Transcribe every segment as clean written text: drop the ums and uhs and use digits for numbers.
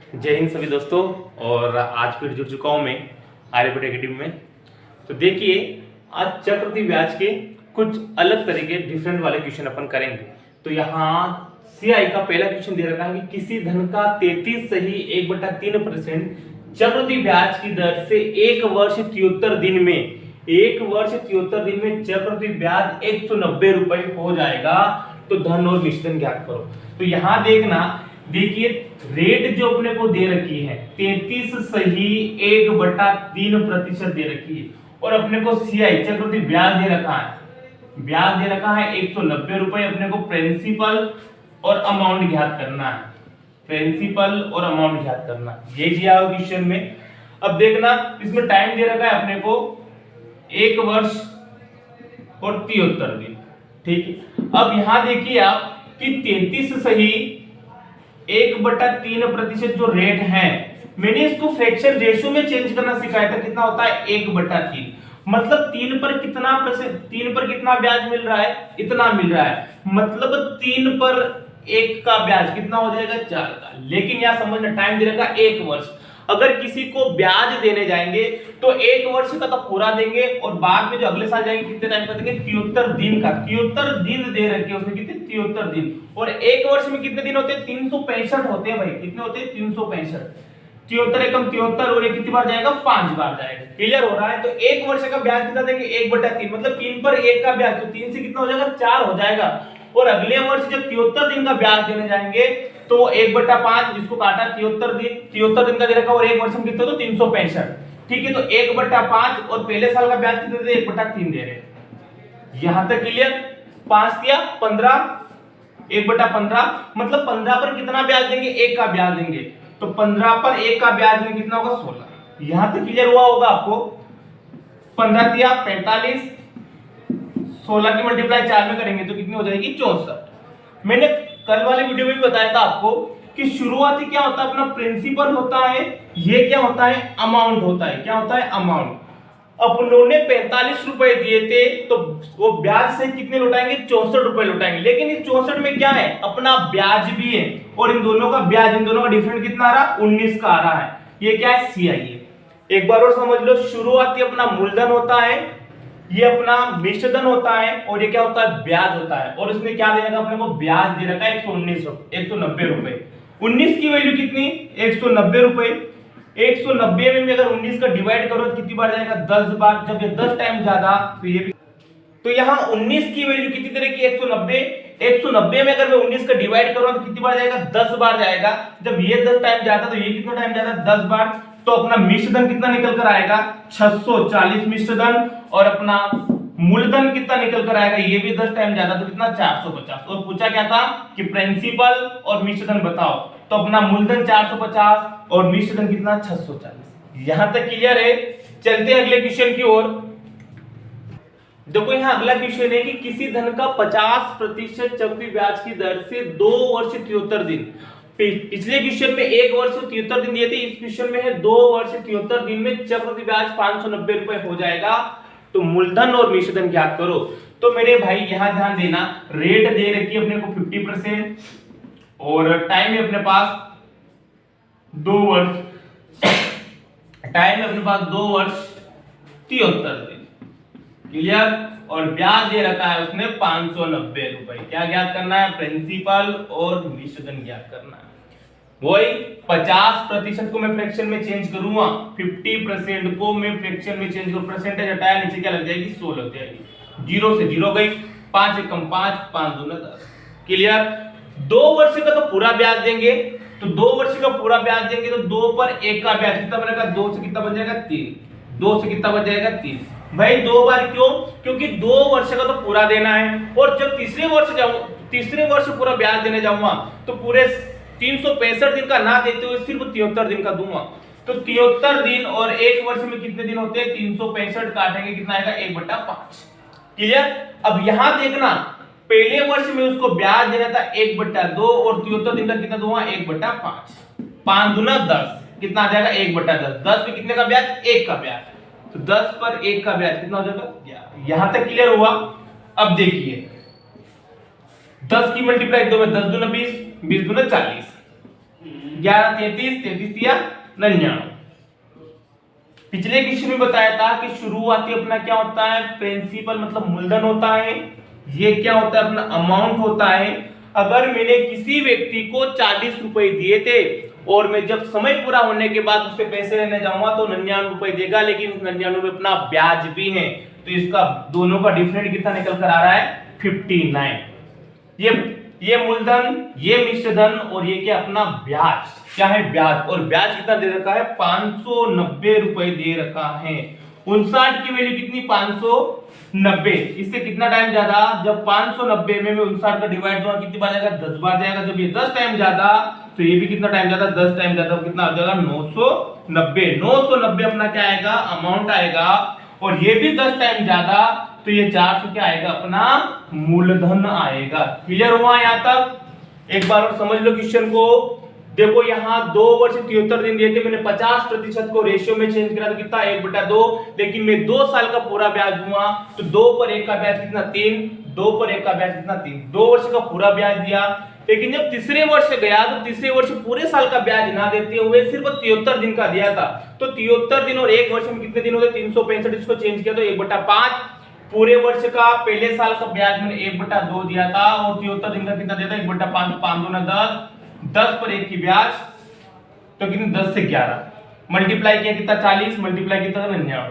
जय हिंद सभी दोस्तों। और आज फिर जुड़ चुका हूँ मैं आर्यभट्ट एकेडमी में। तो देखिए, आज चक्रवृद्धि ब्याज के कुछ अलग तरीके डिफरेंट वाले क्वेश्चन अपन करेंगे। तो यहाँ सीआई का पहला क्वेश्चन दे रखा है कि किसी धन का 33 सही 1/3% चक्रवृद्धि ब्याज की दर से 1 वर्ष 73 दिन में चक्रवृद्धि ब्याज 190 रुपए हो जाएगा। तो धन और मिश्रण ज्ञात करो। तो यहाँ देखिए रेट जो अपने को दे रखी है 33 सही 1/3% दे रखी है, और अपने को सीआई चक्रवृद्धि ब्याज दे रखा है 190 रुपए। अपने को प्रिंसिपल और अमाउंट ज्ञात करना है, ये दिया हुआ क्वेश्चन में। अब देखना इसमें टाइम दे रखा है अपने को 1 वर्ष और 73 दिन, ठीक है। अब यहाँ देखिए आप कि 33 सही 1/3% जो रेट है, मैंने इसको फ्रैक्शन रेशियो में चेंज करना सिखाया था। कितना होता है 1/3, मतलब 3 पर कितना ब्याज मिल रहा है, इतना मिल रहा है। मतलब 3 पर 1 का ब्याज कितना हो जाएगा 4 का। लेकिन यहां समझना टाइम दे रखा 1 वर्ष। अगर किसी को ब्याज देने जाएंगे तो 1 वर्ष का तो पूरा देंगे, और बाद में जो अगले साल जाएंगे कितने टाइम का देंगे 73 दिन का। 73 दिन दे रखे हैं उसमें, कितने 73 दिन। और 1 वर्ष में कितने दिन होते हैं 365 होते हैं भाई। कितने होते हैं 365। 73 एकम 73, और ये कितनी बार जाएगा 5 बार जाएगा। क्लियर हो रहा है। तो 1 वर्ष का ब्याज कितना देंगे 1/3, मतलब 3 पर 1 का ब्याज, तो 3 से कितना हो जाएगा 4 हो जाएगा। और अगले वर्ष जब 73 दिन का ब्याज देने जाएंगे तो 1/5, इसको काटा 73 दिन का दे रखा, और 1 वर्ष में कितना तो 365, ठीक है। तो 1/5, और पहले साल का ब्याज कितना दे 1/3 दे रहे। यहां तक क्लियर। 5 या 15, 1/15, मतलब 15 पर कितना ब्याज देंगे 1 का ब्याज देंगे। तो 15 पर 1 का ब्याज देंगे कितना होगा 16। यहां तक क्लियर हुआ होगा आपको। 15 या 45, 16 की मल्टीप्लाई 4 में करेंगे तो कितनी हो जाएगी 64। मैंने कल वाले वीडियो में भी बताया था आपको कि शुरुआती क्या होता है अपना प्रिंसिपल होता है, ये क्या होता है अमाउंट होता है। क्या होता है अमाउंट। अब उन्होंने 45 रुपए दिए थे तो वो ब्याज से कितने लौटाएंगे 64 रुपए लौटाएंगे। लेकिन इस 64 में क्या है अपना ब्याज भी है, और इन दोनों का ब्याज, इन दोनों का डिफरेंस कितना आ रहा 19 का आ रहा है। ये क्या है सीआई है। एक बार और समझ लो, शुरुआती अपना मूलधन होता है, ये अपना मिश्रधन होता है, और ये क्या होता है ब्याज होता है। और इसमें क्या दे रखा अपने को ब्याज दे रखा है 190 रुपए। 19 की वैल्यू कितनी 190 रुपए। 190 में अगर 19 का डिवाइड करो तो कितनी बार जाएगा 10 बार। जब ये 10 टाइम ज्यादा तो ये भी, तो यहाँ 19 की वैल्यू कितनी तरह की 190 में अगर मैं 19 का डिवाइड करूँ तो कितनी बार जाएगा 10 बार जाएगा। जब ये 10 टाइम जाता तो ये कितना टाइम जाता 10 बार। तो अपना मिश्रधन कितना निकल कर आएगा 640 मिश्रधन, और अपना मूलधन कितना निकल कर आएगा ये भी 10 टाइम ज्यादा तो कितना 450। और पूछा क्या था कि प्रिंसिपल और मिश्रधन बताओ, तो अपना मूलधन 450 और मिश्रधन कितना 640। यहां तक क्लियर है। चलते हैं अगले क्वेश्चन की ओर। देखो यहाँ अगला क्वेश्चन है कि किसी धन का 50% चक्रवृद्धि ब्याज की दर से 2 वर्ष 73 दिन। पिछले क्वेश्चन में 1 वर्ष 73 दिन दिए थे, इस क्वेश्चन में है 2 वर्ष 73 दिन में चक्रवृद्धि ब्याज 590 रुपए हो जाएगा। तो मूलधन और मिश्रधन ज्ञात करो। तो मेरे भाई यहां ध्यान देना, रेट दे रखी है अपने को 50%, और टाइम है अपने पास 2 वर्ष। टाइम है अपने पास 2 वर्ष 73 दिन। क्लियर। और ब्याज दे रखा है उसने 590 रुपए। क्या ज्ञात करना है प्रिंसिपल और मिश्रधन ज्ञात करना है। वही 50% को मैं फ्रैक्शन में चेंज करूंगा, 50% को मैं फ्रैक्शन में चेंज करूं, परसेंटेज हटाया नीचे क्या लग जाएगी 100 लग जाएगी। 0 से 0 गई, 5 एकम 5, 5 दूना 10। क्लियर। 2 वर्ष का तो पूरा ब्याज देंगे, तो 2 वर्ष का पूरा ब्याज देंगे तो 2 पर 1 का ब्याज कितना बनेगा 2 से कितना बन जाएगा 3, 2 से कितना बन जाएगा 3 भाई। 2 बार क्यों, क्योंकि 2 वर्ष का तो पूरा देना है, और जब तीसरे वर्ष पूरा ब्याज देने जाऊंगा तो पूरे 365 दिन का ना देते हुए सिर्फ 73 दिन का दूंगा। तो 73 दिन और 1 वर्ष में कितने दिन होते हैं 365 काटेंगे कितना आएगा 1/5। क्लियर। अब यहां देखना पहले वर्ष में उसको ब्याज देना था 1/2, और 73 दिन का कितना दूंगा 1/5। 5 दूना 10, कितना आ जाएगा 1/10। 10 पे कितने का ब्याज 1 का ब्याज, तो 10 पर 1 का ब्याज कितना हो जाएगा। यहां तक क्लियर हुआ। अब देखिए 10 की मल्टीप्लाई 2 में 10 दूना 20, 20 दूना 40। 11 33, 33 या 99। पिछले क्वेश्चन में बताया था कि शुरुआती अपना क्या होता है, प्रिंसिपल मतलब मूलधन होता है, ये क्या होता है अपना अमाउंट होता है। अगर मैंने किसी व्यक्ति को 40 रुपए दिए थे और मैं जब समय पूरा होने के बाद उससे पैसे लेने जाऊंगा तो 99 रुपए देगा, लेकिन उस 99 में अपना ब्याज भी है, तो इसका दोनों का डिफरेंट कितना निकल कर आ रहा है 59। ये मूलधन, ये मिश्र धन और ये क्या अपना ब्याज, क्या है ब्याज, और ब्याज कितना दे रखा है 590 रुपए दे रखा है। 59 की वैल्यू कितनी 590, इससे कितना टाइम ज्यादा, जब 590 में मैं 59 का डिवाइड दूंगा कितनी बार जाएगा 10 बार जाएगा, जब ये 10 टाइम ज्यादा तो ये भी कितना टाइम ज्यादा 10 टाइम ज्यादा, कितना हो जाएगा 990 अपना क्या आएगा अमाउंट आएगा, और ये भी 10 टाइम ज्यादा तो ये 400 क्या आएगा अपना मूलधन आएगा। क्लियर हुआ यहाँ तक? एक बार और समझ लो क्वेश्चन को। देखो यहाँ 2 वर्ष 73 दिन दिए थे, मैंने 50% को रेशियो में चेंज करा तो कितना 1/2, लेकिन मैं 2 साल का पूरा ब्याज दूंगा तो 2 पर 1 का ब्याज कितना 3, 2 पर 1 का ब्याज कितना 3, 2 वर्ष का पूरा ब्याज दिया। लेकिन जब तीसरे वर्ष गया तो तीसरे वर्ष पूरे साल का ब्याज ना देते हुए सिर्फ 73 दिन का दिया था, तो 73 दिन और 1 वर्ष में कितने दिन हो गए 365, इसको चेंज किया तो 1/5। पूरे वर्ष का पहले साल का ब्याज मैंने 1/2 दिया था और 73 दिन का कितना दिया था 1/5, तो 5 दूना 10, 10 पर 1 की ब्याज तो कितने 10 से 11 मल्टीप्लाई किया कितना 40, मल्टीप्लाई कितना 99,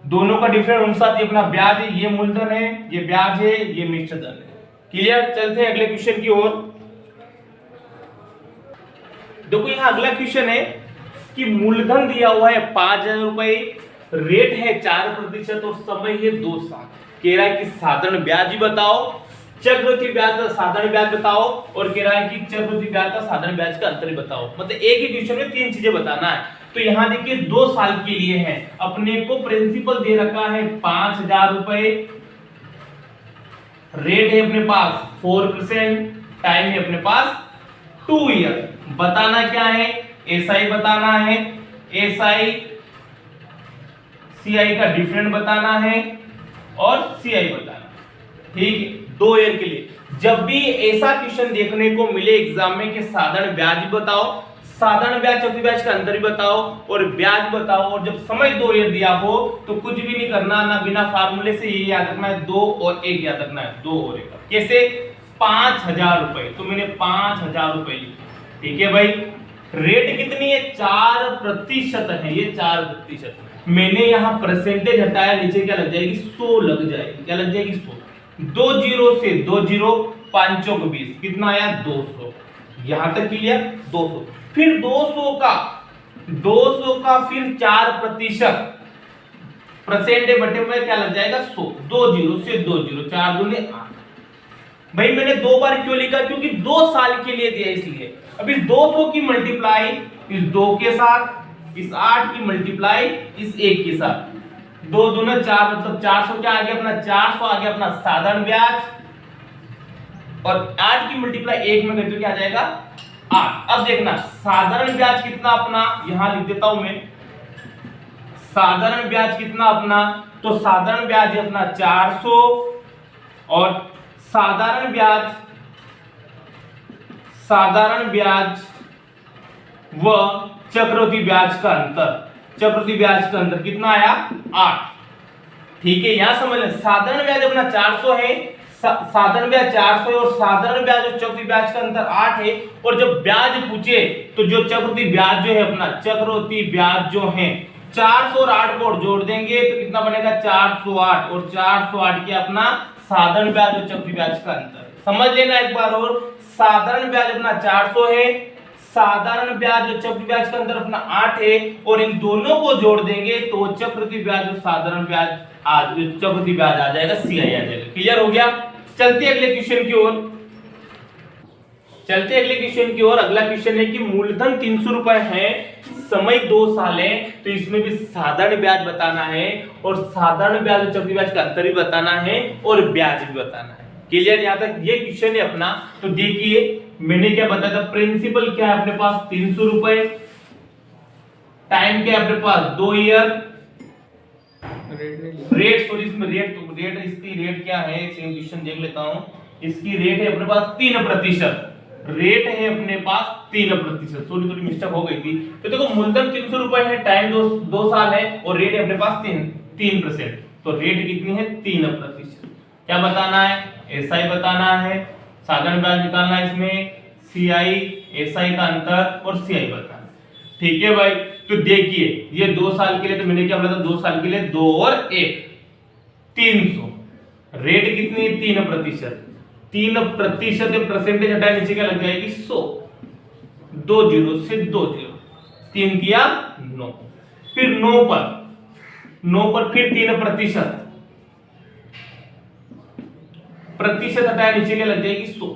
दोनों का डिफरेंस 59। ये अपना ब्याज है, ये मूलधन है, ये ब्याज है, ये मिश्र धन है। क्लियर? चलते हैं अगले क्वेश्चन की ओर। देखो यहाँ अगला क्वेश्चन है कि मूलधन दिया हुआ है 5000 रुपए, रेट है 4% और समय है 2 साल। कह रहा है कि साधारण ब्याज ही बताओ, चक्रवृद्धि ब्याज का साधारण ब्याज बताओ, और कह रहा है कि चक्रवृद्धि ब्याज का साधारण ब्याज का अंतर बताओ। मतलब एक ही क्वेश्चन में 3 चीजें बताना है। तो यहाँ देखिए 2 साल के लिए है, अपने को प्रिंसिपल दे रखा है 5000 रुपए, रेट है अपने पास 4%, टाइम है अपने पास 2 ईयर। बताना क्या है, एसआई बताना है, एसआई सीआई का डिफरेंट बताना है और सीआई बताना, ठीक है 2 ईयर के लिए। जब भी ऐसा क्वेश्चन देखने को मिले एग्जाम में कि साधारण ब्याज बताओ, साधारण ब्याज चक्रवृद्धि ब्याज का अंतर भी बताओ और ब्याज बताओ, और जब समय 2 ईयर दिया हो तो कुछ भी नहीं करना, ना बिना फार्मूले से ये याद रखना है 2 और 1 याद रखना है, 2 और 1। कैसे 5000 रुपए, तो मैंने 5000 रुपए लिखे, ठीक है भाई। रेट कितनी है 4% है, ये 4%। मैंने यहाँ परसेंटेज हटाया, नीचे क्या लग जाएगी 100 लग जाएगी, क्या लग जाएगी 100, 2 0 से 2 0, 5 चौक 20, कितना आया 200। यहां तक क्लियर 200। फिर 200 का फिर 4% परसेंट बटे में क्या लग जाएगा 100, 2 0 से 2 0, 4 दूनी 8। भाई मैंने 2 बार क्यों लिखा, क्योंकि 2 साल के लिए दिया इसलिए। अब इस 200 की मल्टीप्लाई इस 2 के साथ, इस 8 की मल्टीप्लाई इस 1 के साथ, 2 दूना 4, मतलब 400 क्या आ गया अपना 400 आ गया अपना साधारण ब्याज, और 8 की मल्टीप्लाई 1 में करके क्या आ जाएगा 8। अब देखना साधारण ब्याज कितना अपना, यहां लिख देता हूं मैं, साधारण ब्याज कितना अपना, तो साधारण ब्याज है अपना 400 और साधारण ब्याज व चक्रवृद्धि ब्याज का अंतर, चक्रवृद्धि ब्याज का अंतर कितना आया 8, ठीक है। यहां समझ लें साधारण ब्याज अपना 400 है, साधारण ब्याज 400 है और साधारण ब्याज और चक्रवृद्धि ब्याज का अंतर 8 है, और जब ब्याज पूछे तो जो चक्रवृद्धि ब्याज जो है अपना, चक्रवृद्धि ब्याज जो है 400 और 8 को जोड़ देंगे तो कितना बनेगा 408, और 408 के अपना साधारण ब्याज और चक्रवृद्धि ब्याज का अंतर। समझ लेना एक बार और, साधारण ब्याज अपना 400 है, साधारण ब्याज और चक्रवृद्धि ब्याज का अंतर अपना 8 है, और इन दोनों को जोड़ देंगे तो चक्रवृद्धि ब्याज और साधारण ब्याज चक्रवृद्धि ब्याज आ जाएगा, सीआई आ जाएगा। क्लियर हो गया? चलते अगले क्वेश्चन की ओर, अगला क्वेश्चन है कि मूलधन 300 रुपए है, समय 2 साल है, तो इसमें भी साधारण ब्याज बताना है और साधारण ब्याज और चक्रवृद्धि ब्याज का अंतर भी बताना है और ब्याज भी बताना है। क्लियर? यहां तक ये क्वेश्चन है अपना। तो देखिए मैंने क्या बताया था, प्रिंसिपल क्या है अपने पास 300 रुपए, टाइम क्या है अपने पास 2 ईयर, रेट सॉरी इसमें रेट इसकी रेट क्या है, सेम क्वेश्चन देख लेता हूं। इसकी रेट है अपने पास 3%, रेट है अपने पास 3%। थोड़ी मिस्टेक हो गई थी। तो देखो मूलधन 300 रुपए है, टाइम 2 साल है और रेट है अपने पास 3%। तो रेट कितनी है 3%। क्या बताना है, एसआई बताना है, साधारण ब्याज निकालना है, इसमें सीआई एसआई का अंतर और सीआई बताना है। ठीक है भाई। तो देखिए ये 2 साल के लिए, तो मैंने क्या बोला था 2 साल के लिए 2 और 1 300। रेट कितनी है 3%। 3% परसेंटेज हटाए नीचे क्या लग जाएगी 100। 2 जीरो से 2 जीरो, 3 किया 9। फिर 9 पर फिर 3%। प्रतिशत हटाए नीचे क्या लग जाएगी 100।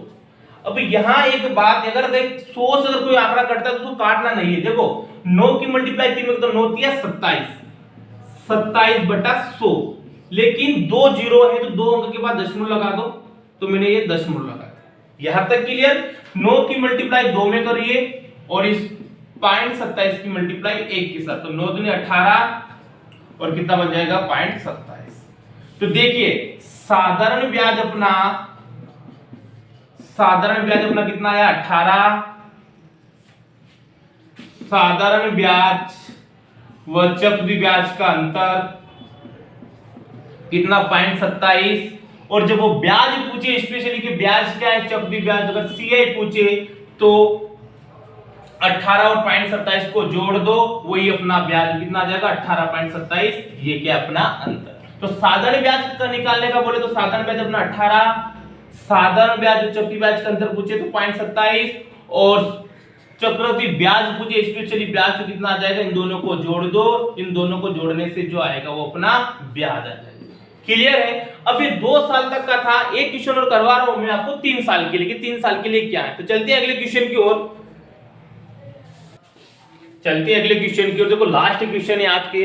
अब यहां एक बात, अगर 100 से अगर कोई आंकड़ा कटता है तो उसको काटना नहीं है। देखो 9 की मल्टीप्लाई 3 में, तो 9 दिया 27, 27/100। लेकिन 2 जीरो है तो 2 अंक के बाद दशमलव लगा दो, तो मैंने ये दशमलव लगा दिया। यहां तक क्लियर। 9 की मल्टीप्लाई 2 में करिए और इस 0.27 की मल्टीप्लाई 1 के साथ, तो 9 दूनी 18 और कितना बन जाएगा 0.27। तो देखिए साधारण ब्याज अपना कितना आया 18। साधारण ब्याज व चक्रवृद्धि ब्याज का अंतर कितना 0.27। और जब वो ब्याज पूछे स्पेशली कि ब्याज क्या है चक्रवृद्धि ब्याज, अगर सीआई पूछे तो 18 और 0.27 को जोड़ दो, वही अपना ब्याज कितना आ जाएगा 18.27। ये क्या अपना अंतर। तो साधारण ब्याज का निकालने का बोले तो साधारण ब्याज अपना 18, साधारण ब्याज जो चक्रवृद्धि ब्याज का अंतर पूछे तो 0.27 और चक्रवृद्धि ब्याज पूछे स्पेशली ब्याज तो कितना आ जाएगा, इन दोनों को जोड़ दो, इन दोनों को जोड़ने से जो आएगा वो अपना ब्याज आ जाएगा। क्लियर है। अब ये 2 साल तक का था, एक क्वेश्चन और करवा रहा हूं मैं आपको 3 साल के लिए कि 3 साल के लिए क्या है। तो चलते हैं अगले क्वेश्चन की ओर। देखो लास्ट क्वेश्चन है आपके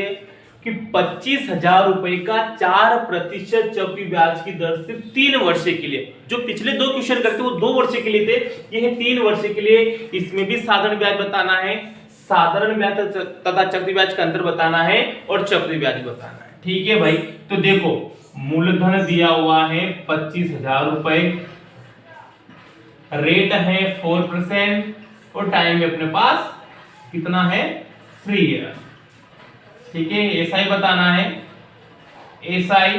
कि 25,000 रुपए का 4% चक्रवृद्धि ब्याज की दर से 3 वर्ष के लिए। जो पिछले 2 क्वेश्चन करते वो 2 वर्ष के लिए थे, ये है 3 वर्ष के लिए। इसमें भी साधारण ब्याज बताना है, साधारण ब्याज तथा चक्रवृद्धि ब्याज का अंतर बताना है और चक्रवृद्धि ब्याज बताना है। ठीक है भाई। तो देखो मूलधन दिया हुआ है 25,000 रुपए, रेट है 4% और टाइम में अपने पास कितना है 3 ईयर। ठीक है। एसआई बताना है, एसआई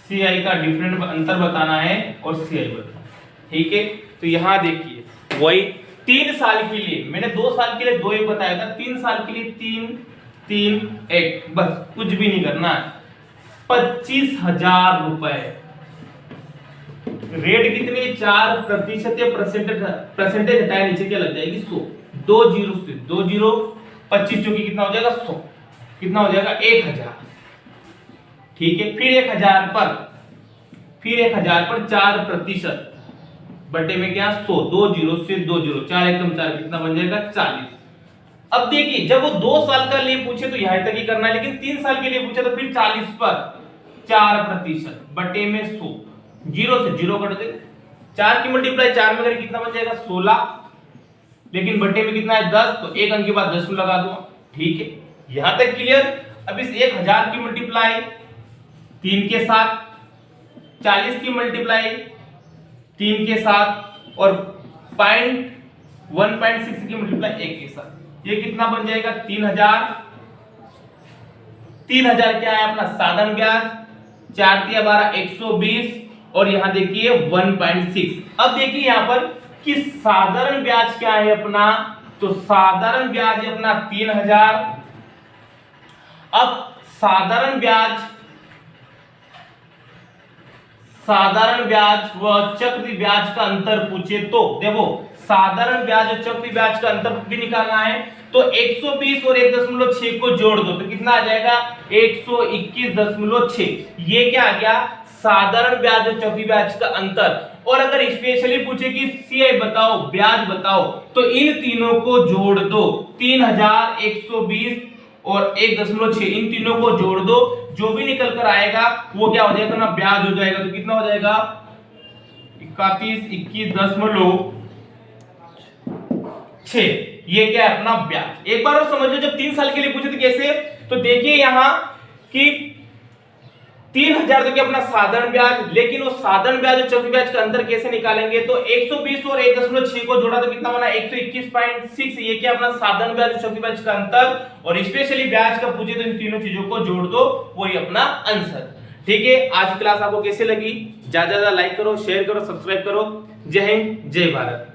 सीआई का डिफरेंट अंतर बताना है और सीआई बताना। ठीक है। तो यहां देखिए वही 3 साल के लिए, मैंने 2 साल के लिए 2 1 बताया था, 3 साल के लिए 3 3 1, बस कुछ भी नहीं करना है। 25,000 रुपए, रेट कितनी 4% या परसेंटेज हटाए नीचे क्या लग जाएगी 100। 2 जीरो से 2 जीरो, 25 चौकी कितना हो जाएगा 100, कितना हो जाएगा 1000। ठीक है। फिर 1000 पर 4% बटे में क्या 100, 2 जीरो से 2 जीरो, 4 एकम 4 कितना बन जाएगा 40। अब देखिए जब वो 2 साल का लिए पूछे तो यहां तक ही करना है, लेकिन 3 साल के लिए पूछे तो फिर 40 पर 4% बटे में 100, जीरो से जीरो कट दे, 4 की मल्टीप्लाई 4 में करें कितना बन जाएगा 16, लेकिन बटे में कितना है 10, तो एक अंक के बाद 10 लगा दूंगा। ठीक है। यहां तक क्लियर। अब इस 1000 की मल्टीप्लाई 3 के साथ, 40 की मल्टीप्लाई 3 के साथ और 1.6 की मल्टीप्लाई 1 के साथ, ये कितना बन जाएगा 3000। 3000 क्या है अपना साधारण ब्याज, 4 तिया 12 120 और यहां देखिए 1.6। अब देखिए यहां पर कि साधारण ब्याज क्या है अपना, तो साधारण ब्याज है अपना 3000। अब साधारण ब्याज व चक्रवृद्धि ब्याज का अंतर पूछे तो देखो साधारण ब्याज और चक्रवृद्धि ब्याज का अंतर भी निकालना है, तो 120 और 1.6 को जोड़ दो तो कितना आ जाएगा 121.6। ये क्या आ गया साधारण ब्याज और चक्रवृद्धि ब्याज का अंतर। और अगर स्पेशली पूछे कि सीआई बताओ, ब्याज बताओ, तो इन तीनों को जोड़ दो, 3000, 120 और 1.6, इन तीनों को जोड़ दो, जो भी निकल कर आएगा वो क्या हो जाएगा ना ब्याज हो जाएगा। तो कितना हो जाएगा 21 ये क्या है अपना ब्याज। एक बार और समझ लो जब 3 साल के लिए पूछे तो कैसे, तो देखिए यहां कि 3000 तो क्या अपना साधारण ब्याज, लेकिन वो साधारण ब्याज और चक्रवृद्धि ब्याज का अंतर कैसे निकालेंगे? तो 120 और 1.6 को जोड़ा तो कितना बना 121.6, ये क्या अपना साधारण ब्याज और चक्रवृद्धि ब्याज का अंतर, और स्पेशली ब्याज का पूछे तो इन तीनों चीजों को जोड़ दो, वही अपना आंसर। ठीक है, आज की क्लास आपको कैसे लगी? ज्यादा ज्यादा लाइक करो, शेयर करो, सब्सक्राइब करो। जय हिंद, जय भारत।